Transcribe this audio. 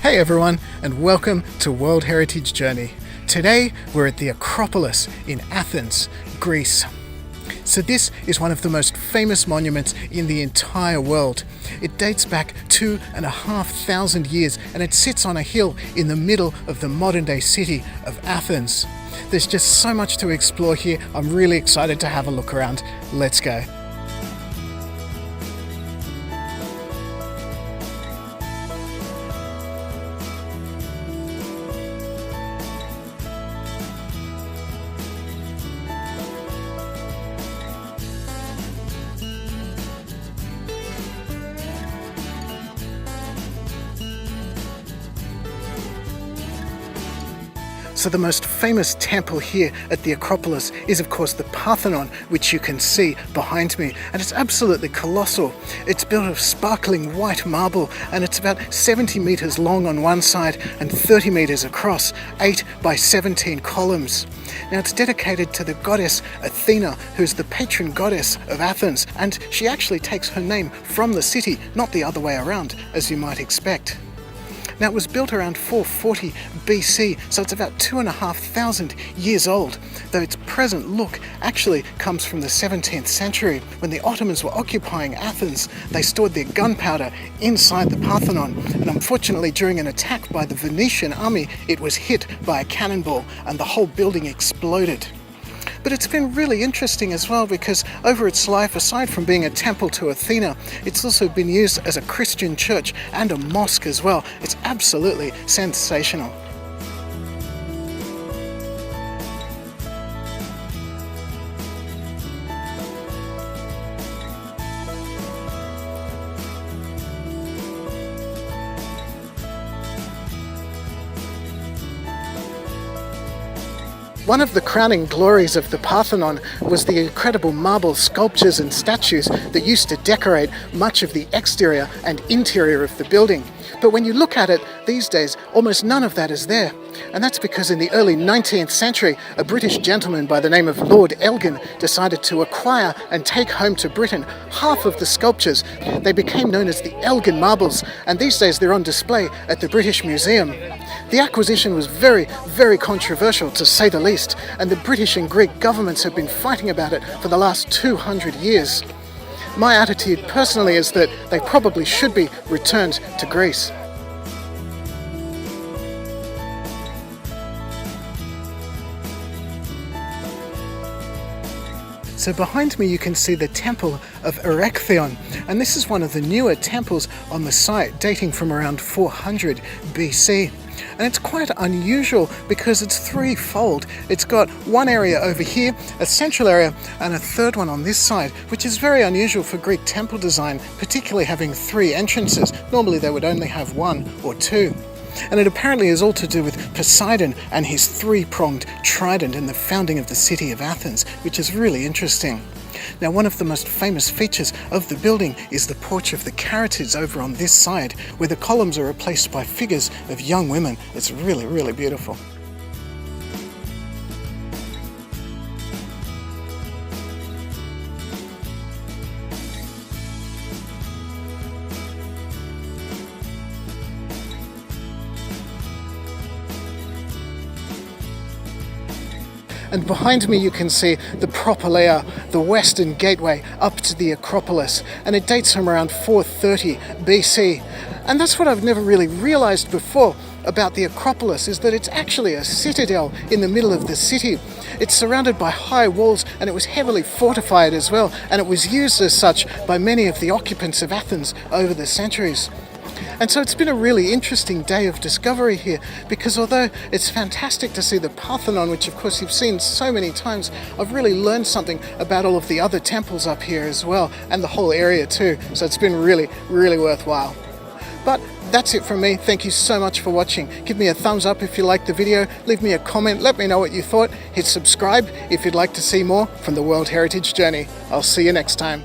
Hey everyone, and welcome to World Heritage Journey. Today we're at the Acropolis in Athens, Greece. So this is one of the most famous monuments in the entire world. It dates back 2,500 years and it sits on a hill in the middle of the modern-day city of Athens. There's just so much to explore here. I'm really excited to have a look around. Let's go. So the most famous temple here at the Acropolis is of course the Parthenon, which you can see behind me, and it's absolutely colossal. It's built of sparkling white marble and it's about 70 meters long on one side and 30 meters across, 8 by 17 columns. Now it's dedicated to the goddess Athena, who's the patron goddess of Athens, and she actually takes her name from the city, not the other way around, as you might expect. Now it was built around 440 BC, so it's about 2,500 years old, though its present look actually comes from the 17th century. When the Ottomans were occupying Athens, they stored their gunpowder inside the Parthenon, and unfortunately during an attack by the Venetian army, it was hit by a cannonball and the whole building exploded. But it's been really interesting as well because over its life, aside from being a temple to Athena, it's also been used as a Christian church and a mosque as well. It's absolutely sensational. One of the crowning glories of the Parthenon was the incredible marble sculptures and statues that used to decorate much of the exterior and interior of the building. But when you look at it these days, almost none of that is there. And that's because in the early 19th century, a British gentleman by the name of Lord Elgin decided to acquire and take home to Britain half of the sculptures. They became known as the Elgin Marbles, and these days they're on display at the British Museum. The acquisition was very, very controversial, to say the least, and the British and Greek governments have been fighting about it for the last 200 years. My attitude personally is that they probably should be returned to Greece. So behind me you can see the temple of Erechtheion, and this is one of the newer temples on the site, dating from around 400 BC. And it's quite unusual because it's threefold. It's got one area over here, a central area, and a third one on this side, which is very unusual for Greek temple design, particularly having 3 entrances. Normally they would only have 1 or 2. And it apparently is all to do with Poseidon and his 3-pronged trident and the founding of the city of Athens, which is really interesting. Now, one of the most famous features of the building is the Porch of the Caryatids over on this side, where the columns are replaced by figures of young women. It's really, really beautiful. And behind me you can see the Propylaea, the western gateway up to the Acropolis, and it dates from around 430 BC. And that's what I've never really realized before about the Acropolis, is that it's actually a citadel in the middle of the city. It's surrounded by high walls and it was heavily fortified as well, and it was used as such by many of the occupants of Athens over the centuries. And so it's been a really interesting day of discovery here, because although it's fantastic to see the Parthenon, which of course you've seen so many times, I've really learned something about all of the other temples up here as well, and the whole area too. So it's been really, really worthwhile. But that's it from me. Thank you so much for watching. Give me a thumbs up if you liked the video, leave me a comment, let me know what you thought, hit subscribe if you'd like to see more from the World Heritage Journey. I'll see you next time.